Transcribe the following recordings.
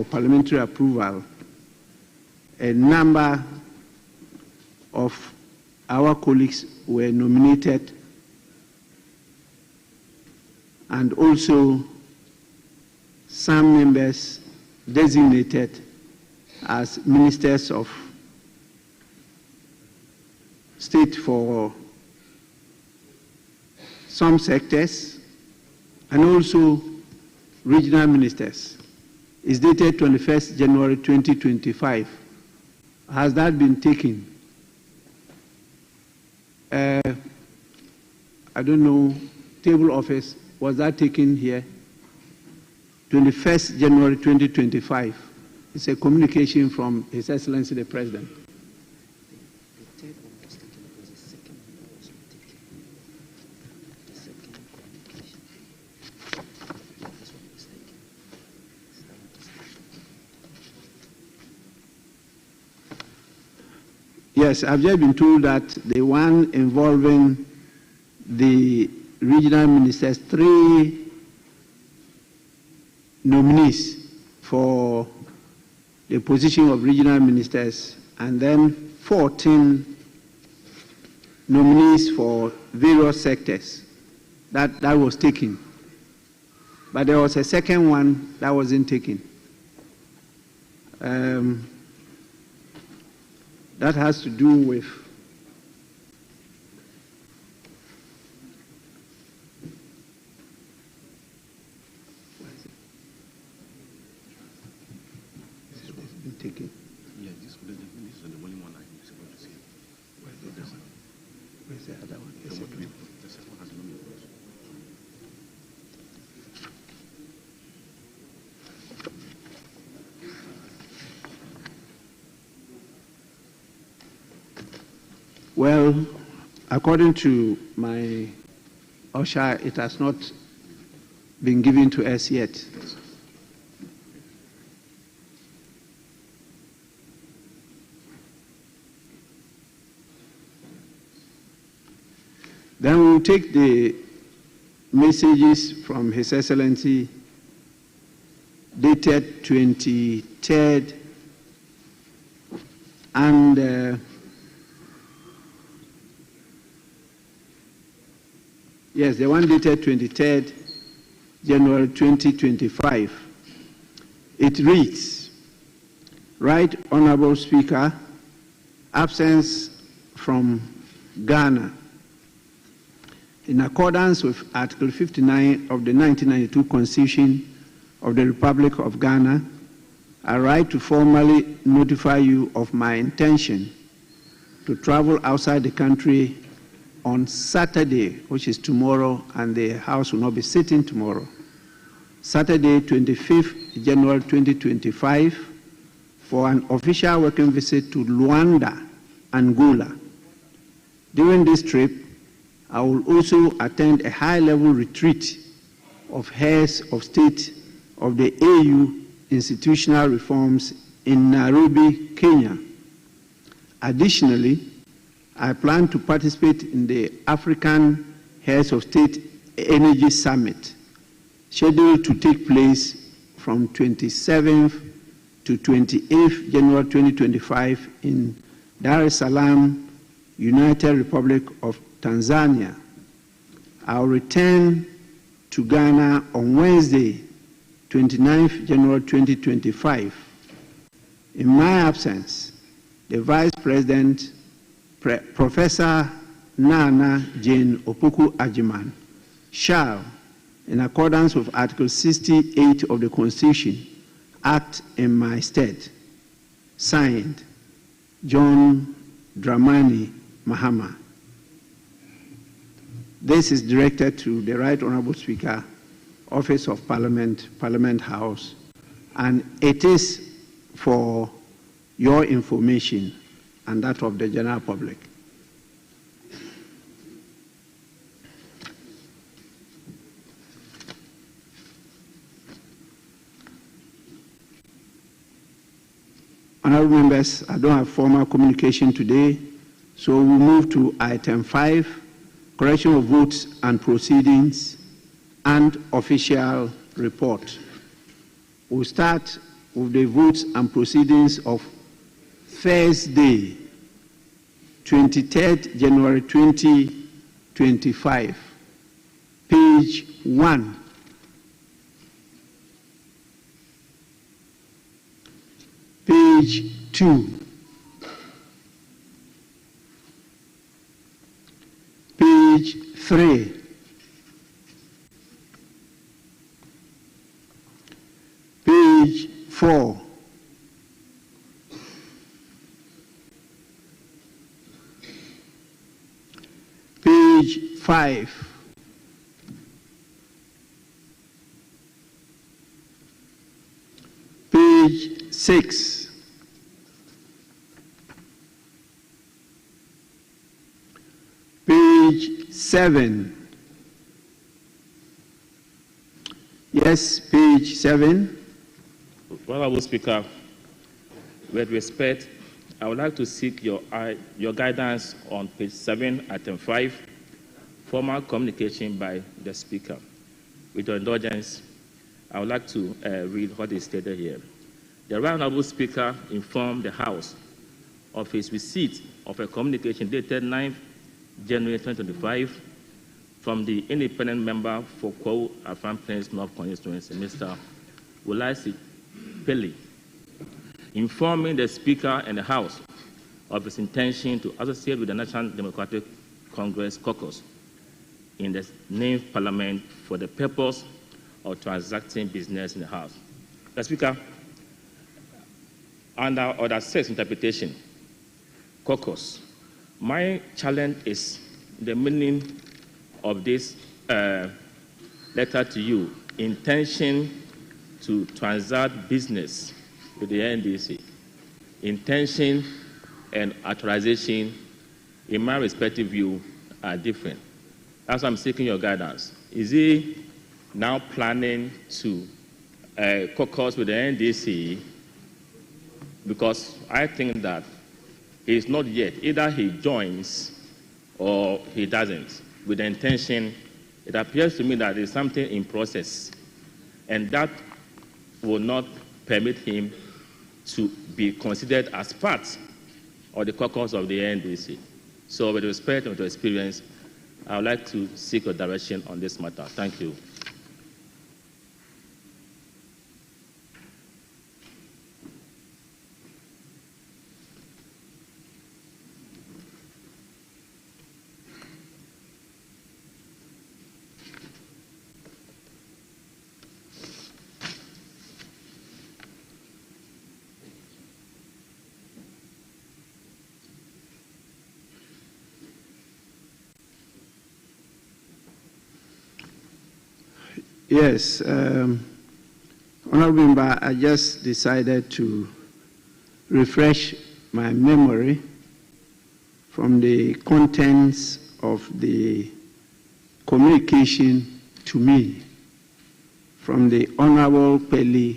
parliamentary approval a number of our colleagues were nominated, and also some members designated as ministers of state for some sectors, and also regional ministers. It's dated 21st January 2025. Has that been taken? I don't know, table office, was that taken here? 21st January 2025. It's a communication from His Excellency the President. Yes, I've just been told that the one involving the regional ministers, 3 nominees for the position of regional ministers, and then 14 nominees for various sectors. That was taken. But there was a second one that wasn't taken. That has to do with taken. Yeah, this is the only one I'm supposed to see. Where's the other one? The second one has no name. Well, according to my usher, it has not been given to us yet. Then we will take the messages from His Excellency dated 23rd and yes, the one dated 23rd January 2025. It reads, Right Honorable Speaker, absence from Ghana. In accordance with Article 59 of the 1992 Constitution of the Republic of Ghana, I write to formally notify you of my intention to travel outside the country on Saturday, which is tomorrow, and the House will not be sitting tomorrow. Saturday, 25th January 2025, for an official working visit to Luanda, Angola. During this trip, I will also attend a high-level retreat of heads of state of the AU institutional reforms in Nairobi, Kenya. Additionally, I plan to participate in the African Heads of State Energy Summit, scheduled to take place from 27th to 28th January 2025 in Dar es Salaam, United Republic of Tanzania. I'll return to Ghana on Wednesday, 29th January 2025. In my absence, the Vice President, Professor Nana Jane Opoku Ajiman, shall, in accordance with Article 68 of the Constitution, act in my stead. Signed, John Dramani Mahama. This is directed to the Right Honorable Speaker, Office of Parliament, Parliament House, and it is for your information and that of the general public. Honorable members, I don't have formal communication today, so we'll move to item 5, correction of votes and proceedings, and official report. We'll start of the votes and proceedings of Thursday, 23rd January 2025, page 1. Page 2. Page 3. Page 4. Page 5. Page 6. Page 7. Yes, page 7. Honorable Speaker, with respect, I would like to seek your guidance on page 7, item 5, formal communication by the Speaker. With your indulgence, I would like to read what is stated here. The Honorable Speaker informed the House of his receipt of a communication dated 9th January 2025 from the independent member for Kwawu Afram Plains North Constituency, Mr. Wolaisi Pele, informing the Speaker and the House of his intention to associate with the National Democratic Congress caucus in the named parliament for the purpose of transacting business in the House. The Speaker, under Order 6 interpretation, caucus, my challenge is the meaning of this letter to you, intention to transact business with the NDC. Intention and authorization, in my respective view, are different. That's why I'm seeking your guidance. Is he now planning to caucus with the NDC? Because I think that he is not yet. Either he joins or he doesn't. With the intention, it appears to me that there is something in process, and that will not permit him to be considered as part of the caucus of the NDC. So with respect and with experience, I would like to seek your direction on this matter. Thank you. Yes, Honorable Member, I just decided to refresh my memory from the contents of the communication to me from the Honorable Pele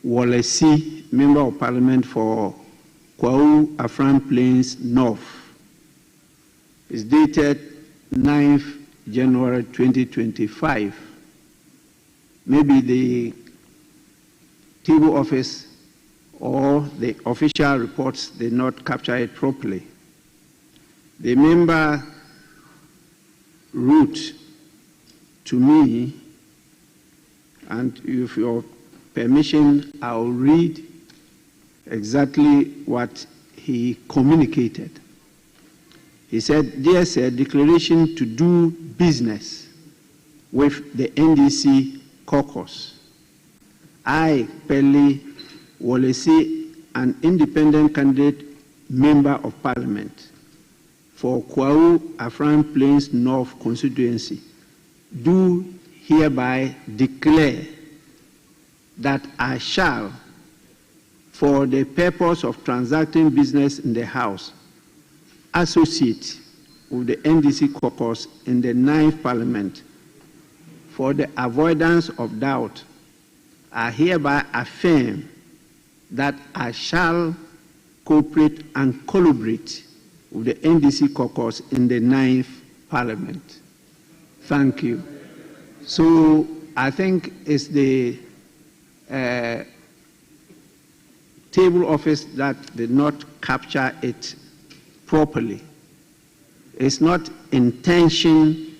Wolaisi, Member of Parliament for Kwawu Afram Plains North. It's dated 9th January 2025. Maybe the table office or the official reports did not capture it properly. The member wrote to me, and with your permission, I'll read exactly what he communicated. He said, "Dear Sir, declaration to do business with the NDC caucus. I, Pele Wolaisi, an independent candidate member of Parliament for Kwawu Afram Plains North constituency, do hereby declare that I shall, for the purpose of transacting business in the House, associate with the NDC caucus in the 9th Parliament. For the avoidance of doubt, I hereby affirm that I shall cooperate and collaborate with the NDC caucus in the 9th Parliament." Thank you. So I think it's the table office that did not capture it properly. It's not intention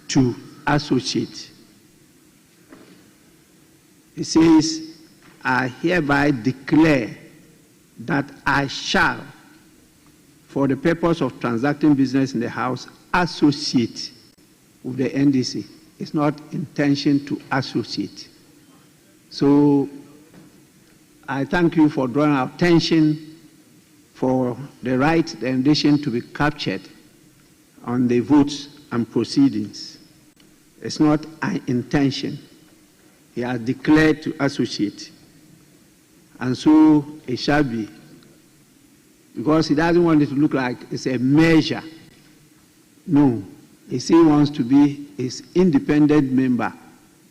to associate. It says, I hereby declare that I shall, for the purpose of transacting business in the House, associate with the NDC. It's not intention to associate. So I thank you for drawing our attention for the right, the rendition to be captured on the votes and proceedings. It's not an intention. He has declared to associate. And so it shall be. Because he doesn't want it to look like it's a measure. No. He still wants to be his independent member.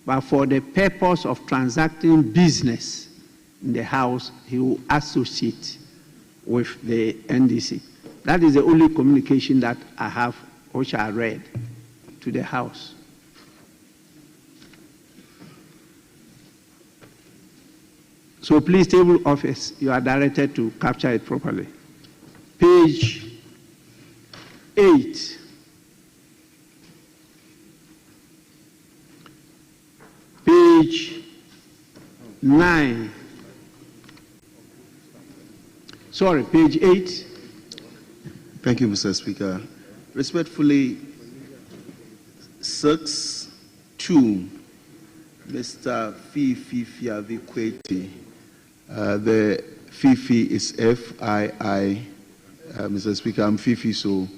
But for the purpose of transacting business in the House, he will associate with the NDC. That is the only communication that I have, which I read to the House. So please, table office, you are directed to capture it properly. Page 8. Page 9. Sorry, page 8. Thank you, Mr. Speaker. Respectfully, 6-2, Mr. Fifi Fiavikwete. The Fifi is F-I-I. Mr. Speaker, I'm Fifi, so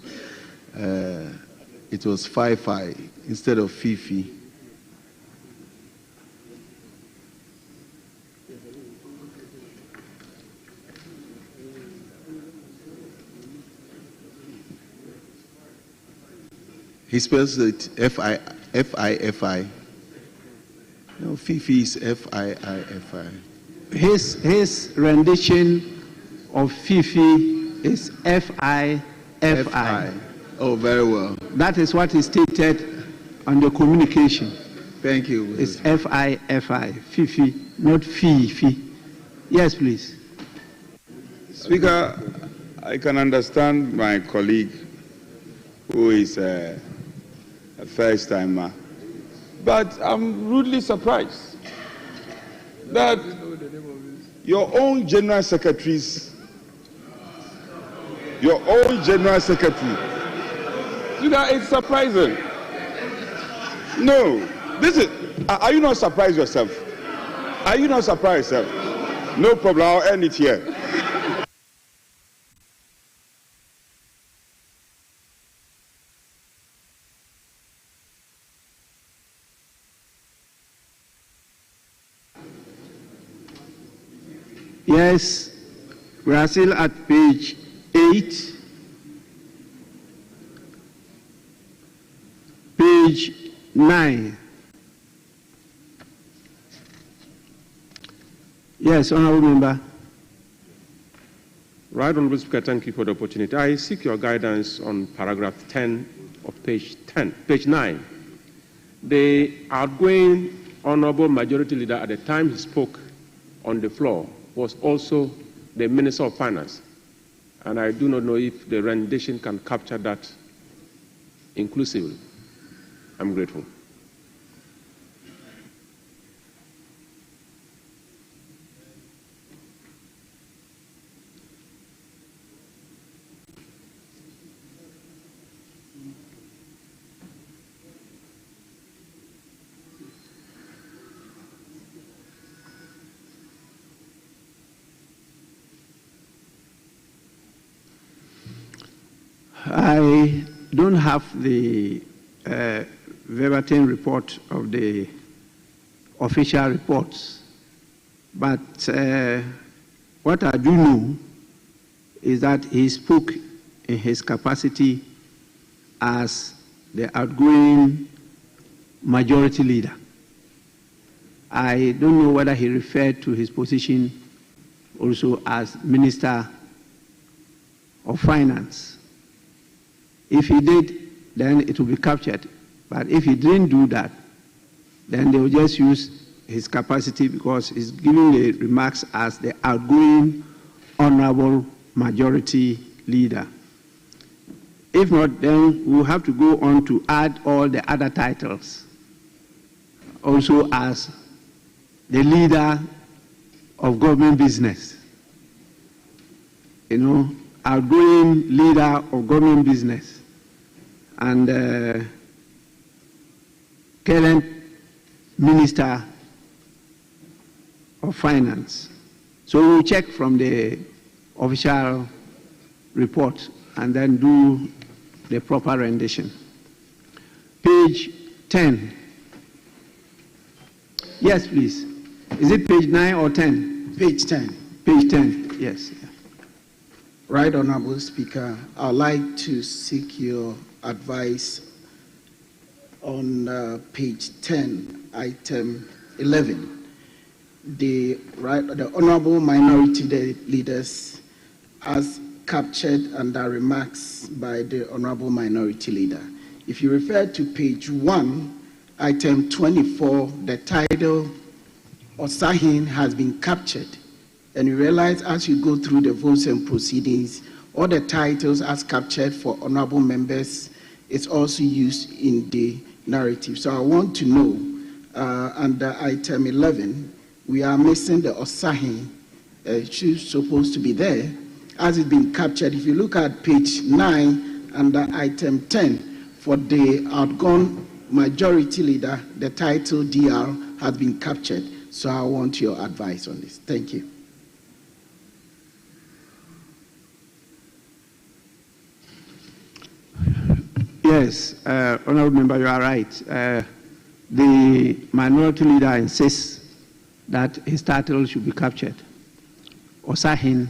it was 5-5 instead of Fifi. He spells it F-I-F-I. No, Fifi is F-I-I-F-I. His rendition of Fifi is F-I-F-I. Oh, very well. That is what is stated on the communication. Thank you. It's F-I-F-I, Fifi, not Fifi. Yes, please. Speaker, I can understand my colleague who is a first-timer, but I'm rudely surprised that your own general secretaries, Speaker, it's surprising. No, this is, are you not surprised yourself? Are you not surprised yourself? No problem, I'll end it here. Yes, we are still at page 8. Page 9. Yes, Honourable Member. Right, Honourable Speaker, thank you for the opportunity. I seek your guidance on paragraph 10 of page 9. The outgoing Honourable Majority Leader at the time he spoke on the floor was also the Minister of Finance. And I do not know if the rendition can capture that inclusively. I'm grateful. I don't have the verbatim report of the official reports, but what I do know is that he spoke in his capacity as the outgoing majority leader. I don't know whether he referred to his position also as Minister of Finance. If he did, then it will be captured. But if he didn't do that, then they will just use his capacity because he's giving the remarks as the outgoing honorable majority leader. If not, then we'll have to go on to add all the other titles, also as the leader of government business. You know, outgoing leader of government business and current Minister of Finance. So we'll check from the official report and then do the proper rendition. Page 10. Yes, please. Is it page 9 or 10? Page 10. Page 10, yes. Right Honorable Speaker, I'd like to seek your advice on page 10, item 11. The Honorable Minority Leaders as captured under remarks by the Honorable Minority Leader. If you refer to page 1, item 24, the title Osahin has been captured. And you realize as you go through the votes and proceedings, all the titles as captured for honorable members is also used in the narrative. So I want to know, under item 11, we are missing the Osahin. She's supposed to be there. As it's been captured, if you look at page 9, under item 10, for the outgone majority leader, the title DR has been captured. So I want your advice on this. Thank you. Yes, Honorable Member, you are right. The minority leader insists that his title should be captured. Osahin,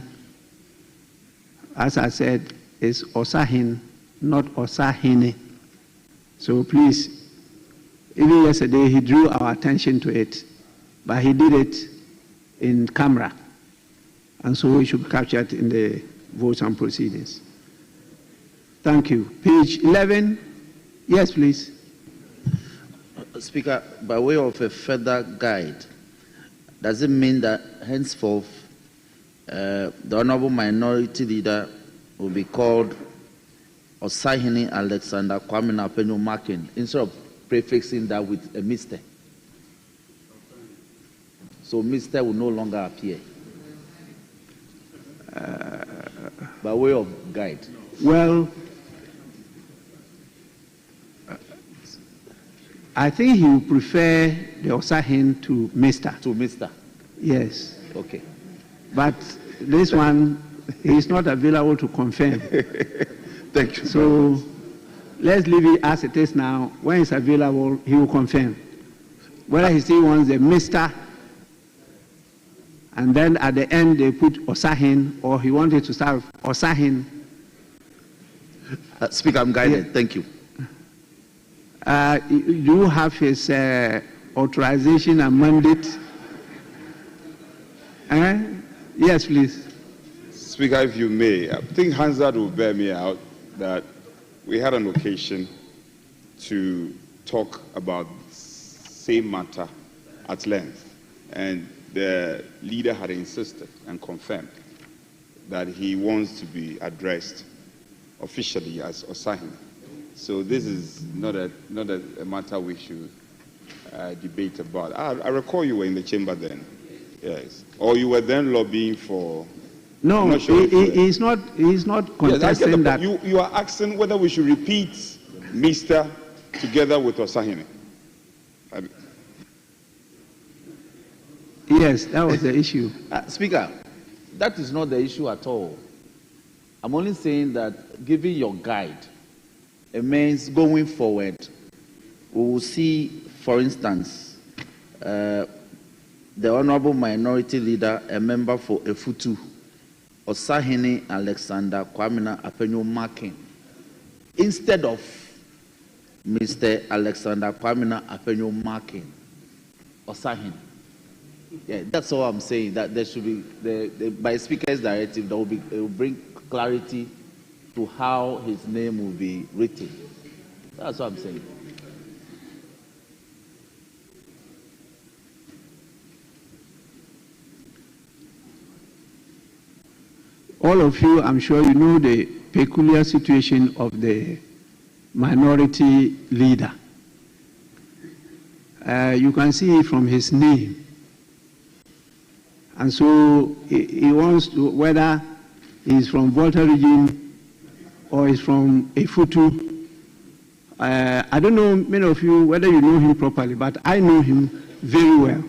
as I said, is Osahin, not Osahine. So please, even yesterday he drew our attention to it, but he did it in camera. And so it should be captured in the votes and proceedings. Thank you. Page 11. Yes, please. Speaker, by way of a further guide, does it mean that henceforth the Honorable Minority Leader will be called Osahini Alexander Kwame Napenyo Markin instead of prefixing that with a Mr.? So Mr. will no longer appear. By way of guide. Well, I think he would prefer the Osahin to Mr. To Mr. Yes. Okay. But this one, he is not available to confirm. Thank you. So let's leave it as it is now. When it's available, he will confirm. Whether he still wants the Mr. and then at the end they put Osahin, or he wanted to start with Osahin. Speaker, I'm guided. Yeah. Thank you. You have his authorization and mandate. Yes, please. Speaker, if you may, I think Hansard will bear me out that we had an occasion to talk about the same matter at length, and the leader had insisted and confirmed that he wants to be addressed officially as Osahin. So this is not a matter we should debate about. I recall you were in the chamber then, yes, or you were then lobbying for. No, sure he's not contesting yes, that. You are asking whether we should repeat Mr. together with Osahini. Yes, that was the issue. Speaker, that is not the issue at all. I'm only saying that giving your guide, it means going forward, we will see, for instance, the Honorable Minority Leader, a member for Efutu, Osahini Alexander Kwame Napenyo Markin, instead of Mr. Alexander Kwame Napenyo Markin, Osahini. Yeah, that's all I'm saying. That there should be, by Speaker's directive, it will bring clarity to how his name will be written. That's what I'm saying. all of you, I'm sure you know the peculiar situation of the minority leader. You can see from his name. And so he wants to, whether he's from Volta region or he's from Efutu. I don't know, many of you, whether you know him properly, but I know him very well.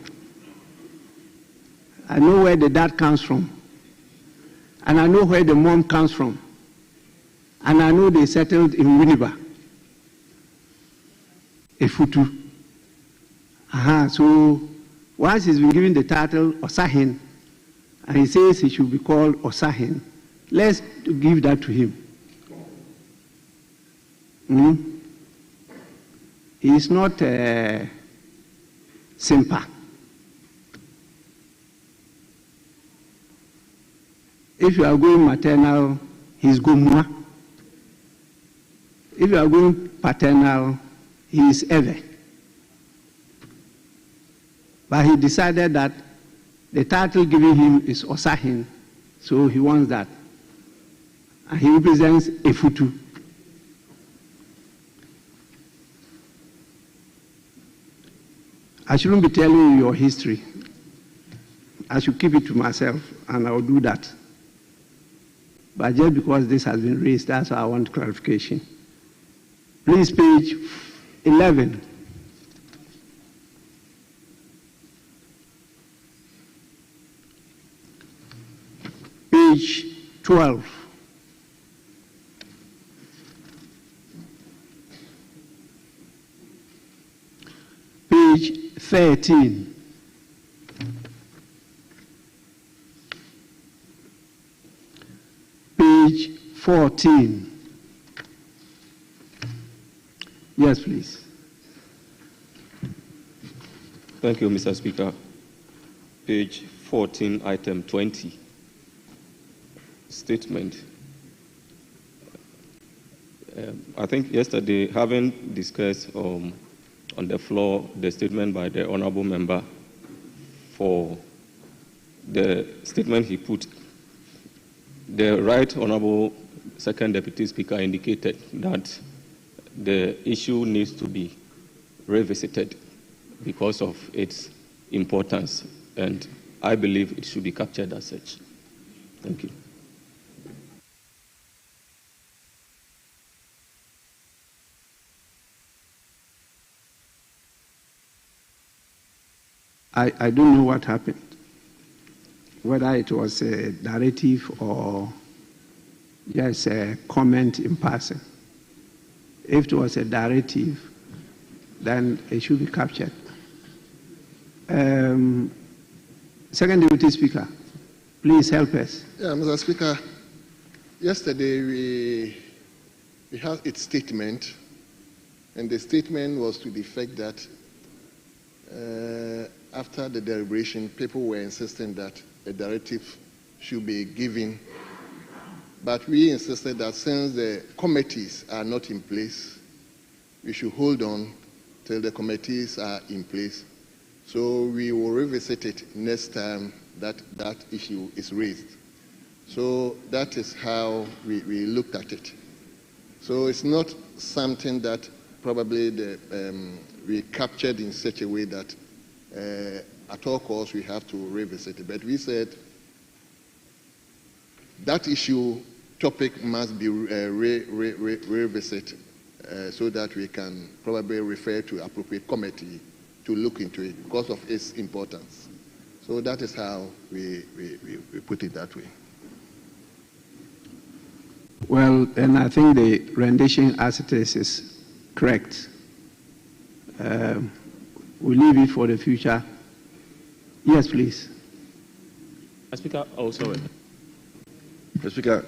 I know where the dad comes from. And I know where the mom comes from. And I know they settled in Winneba, Efutu. So once he's been given the title Osahin, and he says he should be called Osahin, let's give that to him. He is not simple. If you are going maternal, he's Gomwa. If you are going paternal, he is Eve. But he decided that the title given him is Osahin, so he wants that. And he represents Efutu. I shouldn't be telling you your history. I should keep it to myself, and I will do that. But just because this has been raised, that's why I want clarification. Please, page 11. Page 12. Page 13. Page 14. Yes, please. Thank you, Mr. Speaker. Page 14, item 20. Statement. I think yesterday, having discussed on the floor the statement by the honorable member for the statement he put, the right honorable second deputy speaker indicated that the issue needs to be revisited because of its importance, and I believe it should be captured as such. Thank you. I don't know what happened, whether it was a narrative or just a comment in passing. If it was a narrative, then it should be captured. Second Deputy Speaker, please help us. Yeah, Mr. Speaker, yesterday we had its statement, and the statement was to the effect that after the deliberation, people were insisting that a directive should be given, but we insisted that since the committees are not in place, we should hold on till the committees are in place. So we will revisit it next time that issue is raised. So that is how we looked at it. So it's not something that probably we captured in such a way that at all costs we have to revisit it. But we said that issue topic must be revisited so that we can probably refer to appropriate committee to look into it because of its importance. So that is how we put it that way. Well, and I think the rendition as it is correct. We leave it for the future. Yes, please. Speaker, oh, sorry. Mr. Speaker,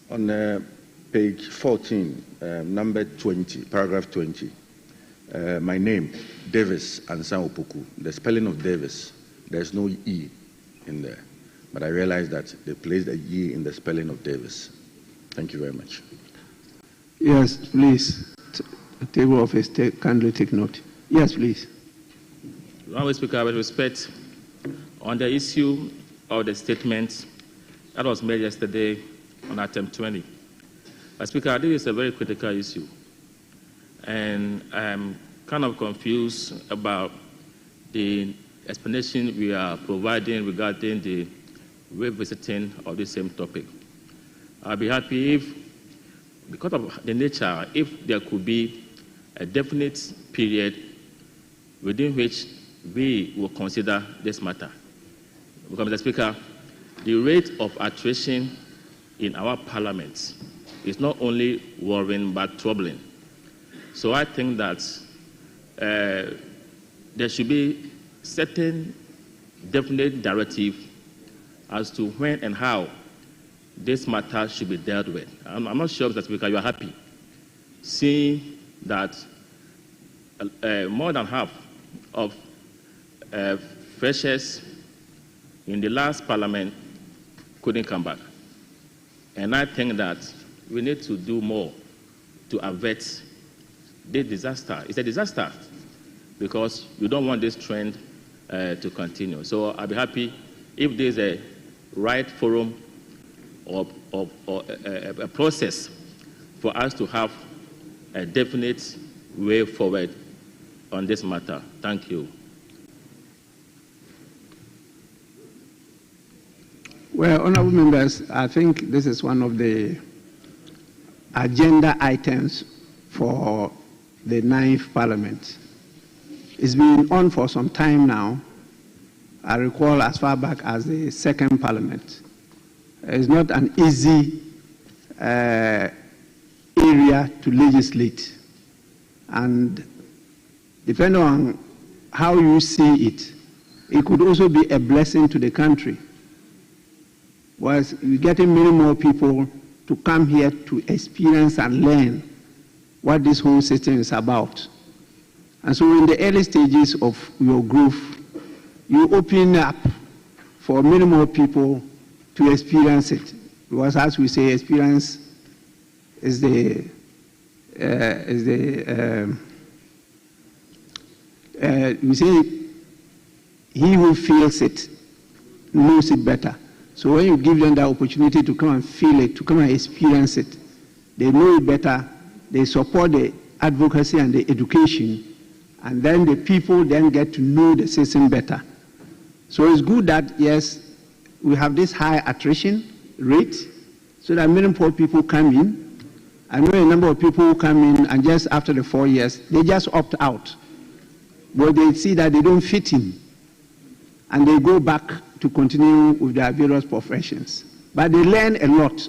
on page 14, number 20, paragraph 20, my name, Davis Ansan Opoku. The spelling of Davis, there's no E in there. But I realized that they placed a E in the spelling of Davis. Thank you very much. Yes, please. The table of his kindly take note. Yes, please. Honourable Speaker, with respect, on the issue of the statement that was made yesterday on item 20. Speaker, this is a very critical issue, and I'm kind of confused about the explanation we are providing regarding the revisiting of the same topic. I'll be happy if, because of the nature, if there could be a definite period within which we will consider this matter. Because, Mr. Speaker, the rate of attrition in our parliament is not only worrying but troubling. So I think that there should be certain definite directive as to when and how this matter should be dealt with. I'm not sure, Mr. Speaker, you are happy seeing that more than half of freshers in the last parliament couldn't come back. And I think that we need to do more to avert this disaster. It's a disaster because we don't want this trend to continue. So I'll be happy if there's a right forum or a process for us to have a definite way forward on this matter. Thank you. Well, honorable members, I think this is one of the agenda items for the 9th Parliament. It's been on for some time now. I recall as far back as the 2nd Parliament. It's not an easy area to legislate. And depending on how you see it, it could also be a blessing to the country. Was we're getting many more people to come here to experience and learn what this whole system is about. And so in the early stages of your growth, you open up for many more people to experience it. Because as we say, experience is we say, he who feels it knows it better. So when you give them the opportunity to come and feel it, to come and experience it, they know it better, they support the advocacy and the education, and then the people then get to know the system better. So it's good that, yes, we have this high attrition rate, so that many poor people come in. I know a number of people who come in and just after the 4 years, they just opt out. But they see that they don't fit in, and they go back to continue with their various professions. But they learn a lot,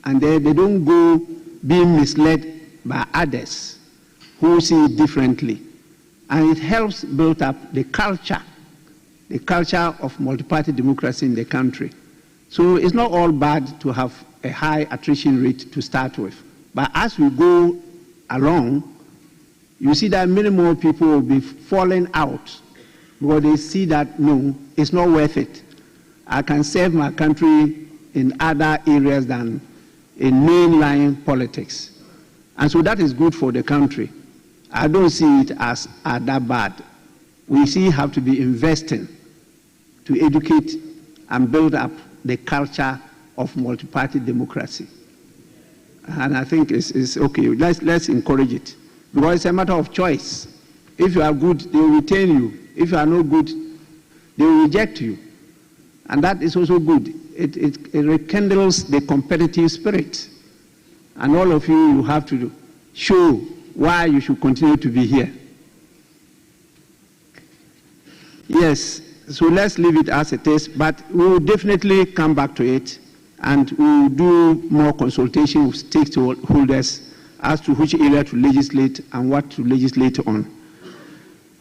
and they don't go being misled by others who see it differently. And it helps build up the culture of multi-party democracy in the country. So it's not all bad to have a high attrition rate to start with. But as we go along, you see that many more people will be falling out because they see that, no, it's not worth it. I can serve my country in other areas than in mainline politics. And so that is good for the country. I don't see it as that bad. We see have to be investing to educate and build up the culture of multi-party democracy. And I think it's okay. Let's encourage it. Because it's a matter of choice. If you are good, they will retain you. If you are not good, they will reject you. And that is also good. It rekindles the competitive spirit. And all of you have to show why you should continue to be here. Yes, so let's leave it as it is, but we will definitely come back to it, and we will do more consultation with stakeholders as to which area to legislate and what to legislate on.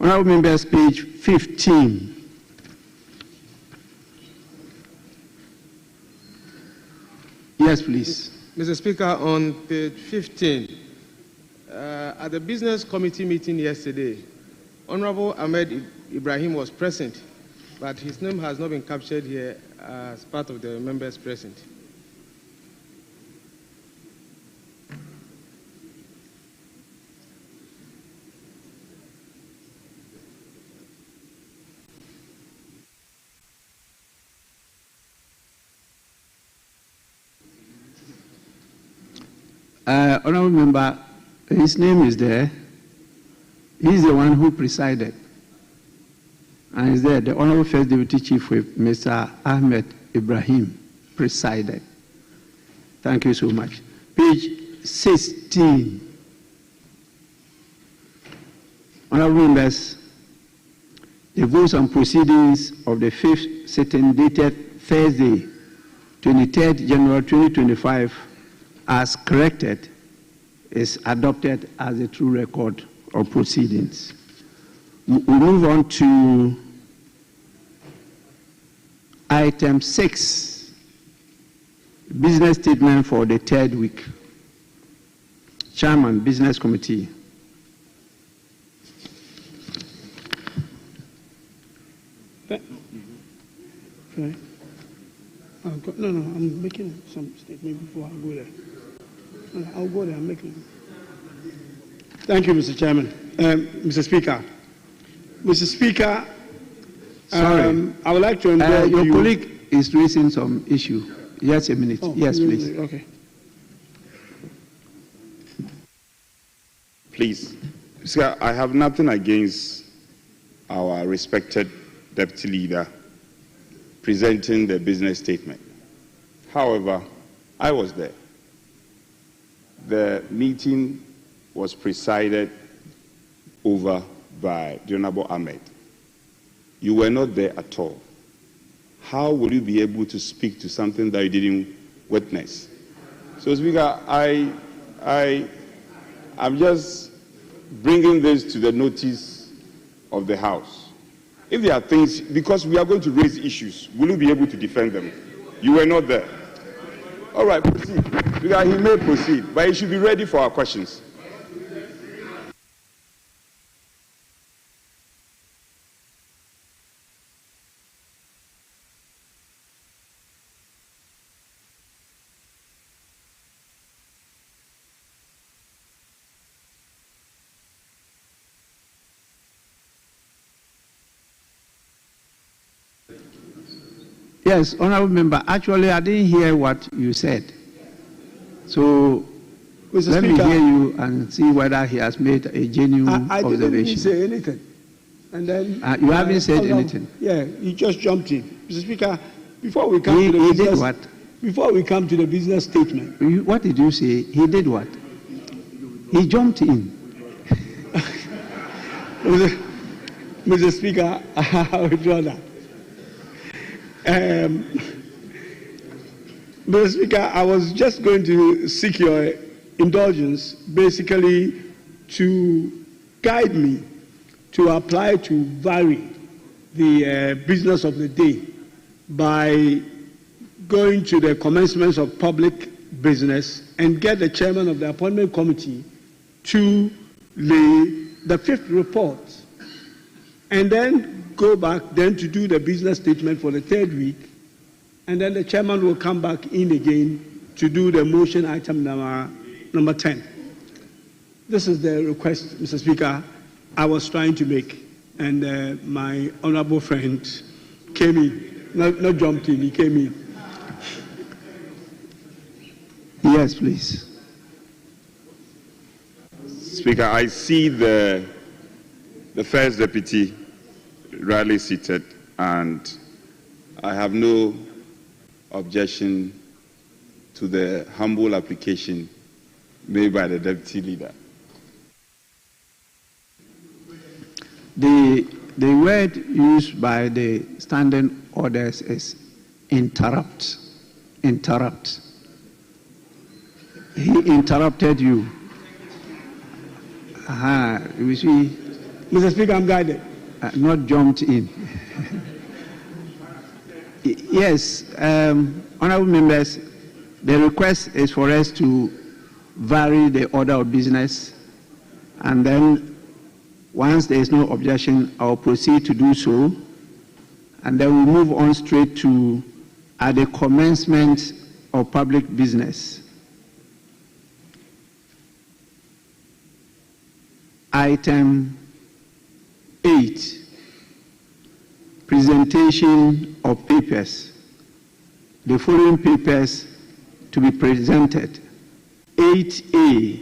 Honorable members, page 15. Yes, please. Mr. Speaker, on page 15, at the Business Committee meeting yesterday, Honorable Ahmed Ibrahim was present, but his name has not been captured here as part of the members present. Honorable Member, his name is there. He's the one who presided. And is there, the Honorable First Deputy Chief Whip, Mr. Ahmed Ibrahim, presided. Thank you so much. Page 16. Honorable Members, the votes on proceedings of the 5th sitting dated Thursday, 23rd January 2025, as corrected, is adopted as a true record of proceedings. We move on to item 6, business statement for the 3rd week. Chairman, Business Committee. Okay. No, I'm making some statement before I go there. I'll go there, I'm making. Thank you, Mr. Chairman. Mr. Speaker. Mr. Speaker, sorry. I would like to indulge your colleague is raising some issue. Yes, a minute. Oh, yes, please. Okay. Please. Sir, I have nothing against our respected deputy leader presenting the business statement. However, I was there. The meeting was presided over by the Honorable Ahmed. You were not there at all. How will you be able to speak to something that you didn't witness? So, Speaker, I'm just bringing this to the notice of the House. If there are things, because we are going to raise issues, will you be able to defend them? You were not there. All right, proceed. Speaker, he may proceed, but he should be ready for our questions. Yes, Honorable Member, actually I didn't hear what you said. So Mr. let Speaker, me hear you and see whether he has made a genuine I observation. didn't say anything. And then you haven't said anything. Yeah, you just jumped in. Mr. Speaker, before we come to the business, did what? Before we come to the business statement. What did you say? He did what? He jumped in. Mr. Speaker, I would draw that. Mr. Speaker, I was just going to seek your indulgence, basically to guide me to apply to vary the business of the day by going to the commencements of public business and get the chairman of the appointment committee to lay the 5th report, and then go back then to do the business statement for the 3rd week, and then the chairman will come back in again to do the motion item number 10. This is the request, Mr. Speaker, I was trying to make, and my honorable friend came in, not jumped in, he came in. Yes, please. Speaker, I see the first deputy rarely seated, and I have no objection to the humble application made by the deputy leader. The word used by the standing orders is interrupt. Interrupt. He interrupted you. You see, Mr. Speaker, I'm guided. Not jumped in. Yes, honorable members, the request is for us to vary the order of business, and then once there is no objection, I'll proceed to do so, and then we'll move on straight to at the commencement of public business. Item 8, presentation of papers. The following papers to be presented 8A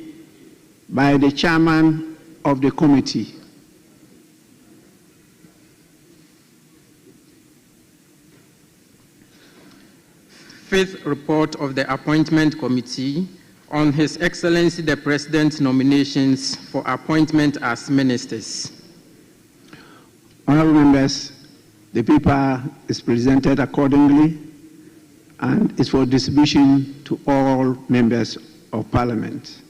by the chairman of the committee. Fifth report of the Appointment Committee on His Excellency the President's nominations for appointment as ministers. Honorable members, the paper is presented accordingly and is for distribution to all members of Parliament.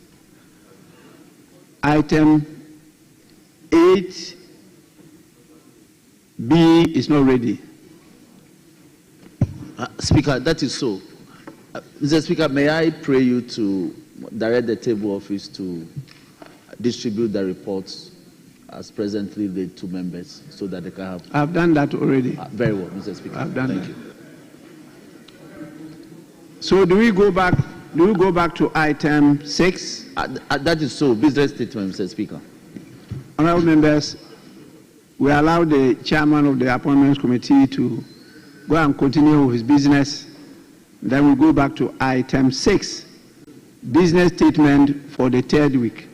Item 8B is not ready. Speaker, that is so. Mr. Speaker, may I pray you to direct the table office to distribute the reports as presently laid to members so that they can have... I've done that already. Very well, Mr. Speaker. I've done Thank that. you. So do we go back to item 6? That is so. Business statement, Mr. Speaker. Honorable members, we allow the chairman of the Appointments Committee to go and continue with his business. Then we go back to item 6, business statement for the 3rd week.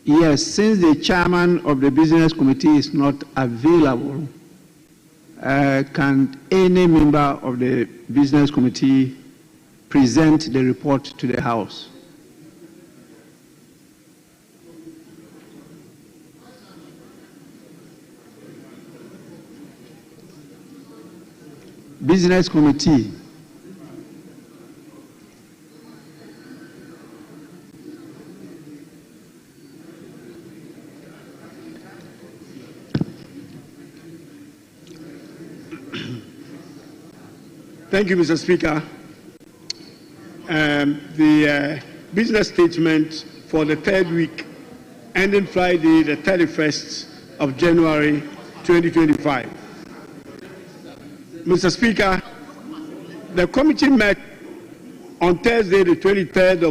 Yes, since the chairman of the business committee is not available, can any member of the business committee present the report to the House? Business committee. Thank you, Mr. Speaker. The business statement for the 3rd week ending Friday, the 31st of January 2025. Mr. Speaker, the committee met on Thursday, the 23rd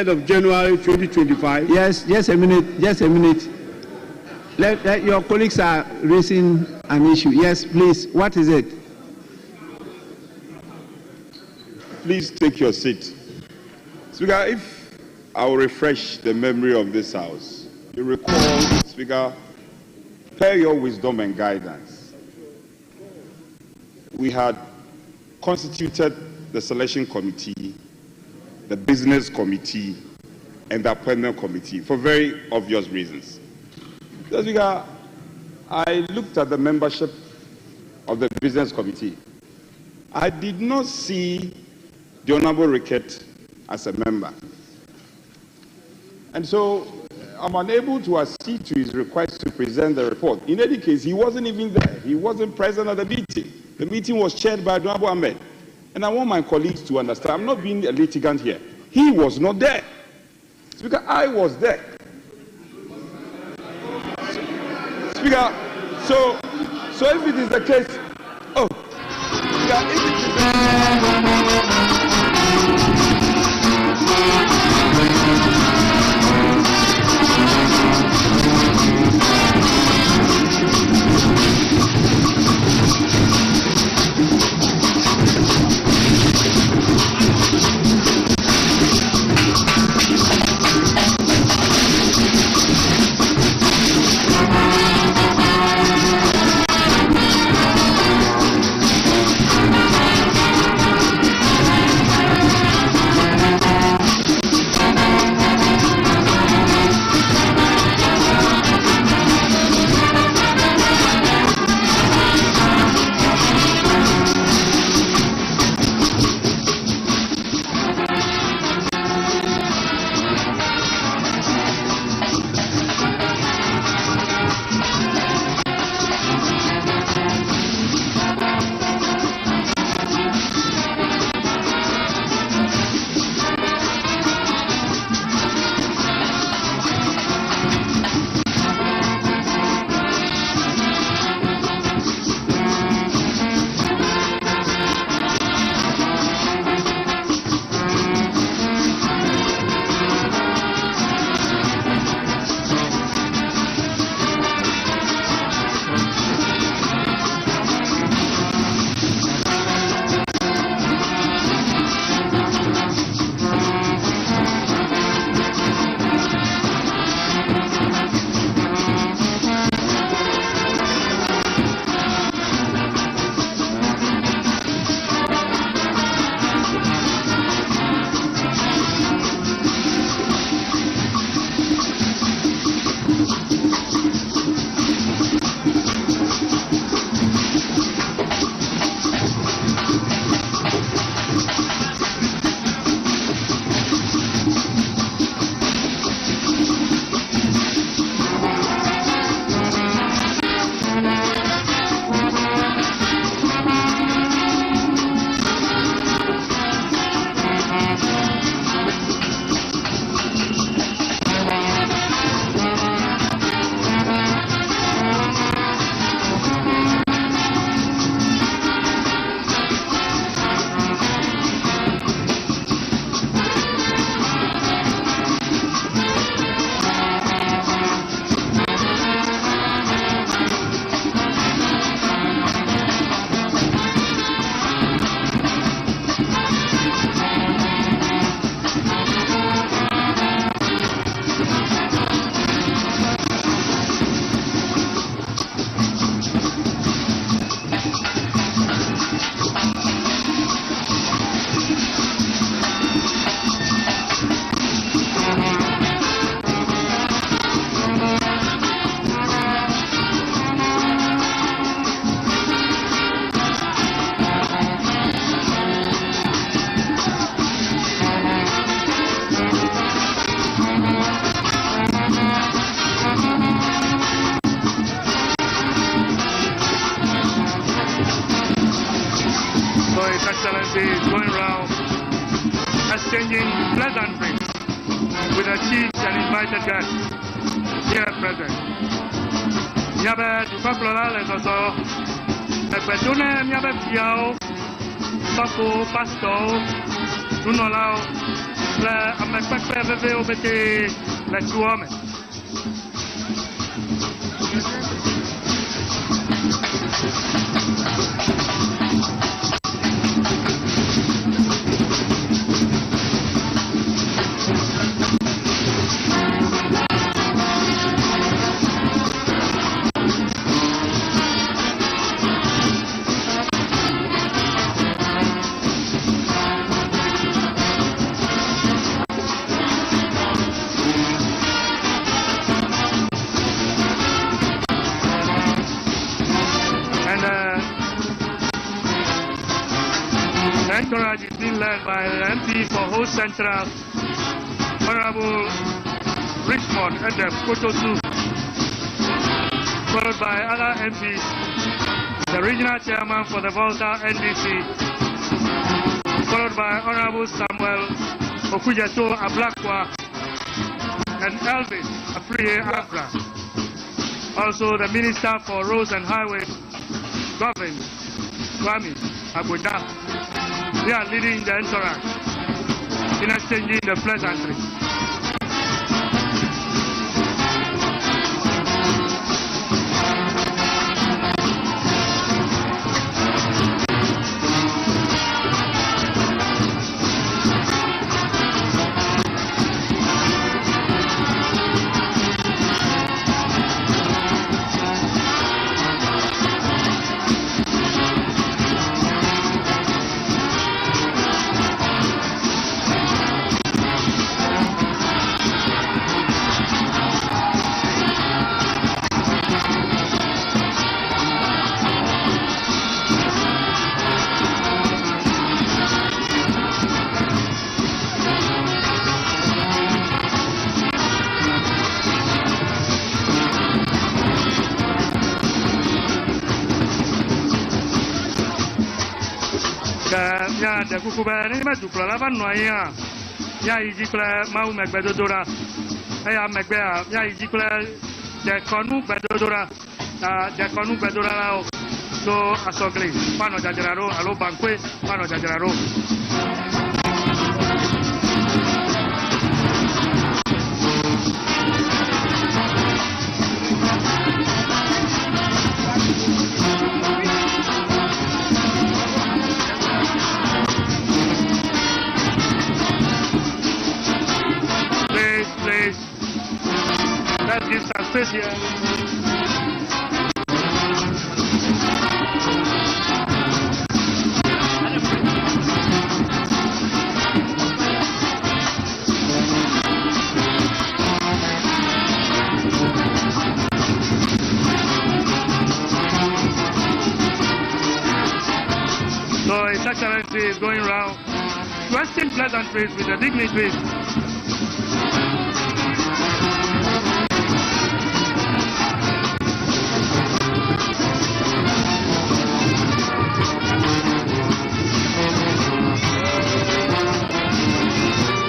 of January 2025. Yes, just a minute. Let your colleagues are raising an issue. Yes, please. What is it? Please take your seat. Speaker, if I will refresh the memory of this House, you recall, Speaker, per your wisdom and guidance, we had constituted the selection committee, the business committee, and the appointment committee for very obvious reasons. So, Speaker, I looked at the membership of the business committee. I did not see the Honorable Rickett as a member. And so I'm unable to accede to his request to present the report. In any case, he wasn't even there. He wasn't present at the meeting. The meeting was chaired by Honorable Ahmed. And I want my colleagues to understand, I'm not being a litigant here. He was not there. Speaker, I was there. Speaker, so if it is the case, Speaker, if it is the exchanging pleasantries with the chiefs and invited guests here present. Miabe dukɔkplɔla le zɔzɔ, egbedo ne miabe fiawo, sɔfo, pastɔwo, nunɔlawo kple ame kpekpe vevewo petee le toa me. The entourage is being led by the MP for Ho Central, Honorable Richmond Edem Kotosu, followed by other MPs, the regional chairman for the Volta NDC, followed by Honorable Samuel Okujeto Ablakwa and Elvis Afriye Abra. Also the Minister for Roads and Highways, Government Kwame Abuja. They are leading the entourage in exchanging the pleasantries. The Kukuba, Nima Dupla, Noya, Yaijikla, Mau Macbedora, Aya Macbea, Yaijikla, the Konu Bedora, the Konu Bedora, so Asogli, Pano Jajararo, Alo Banque, Pano Jajararo. Let's give some space here. So His Excellency is going around to exchange pleasantries with the dignitaries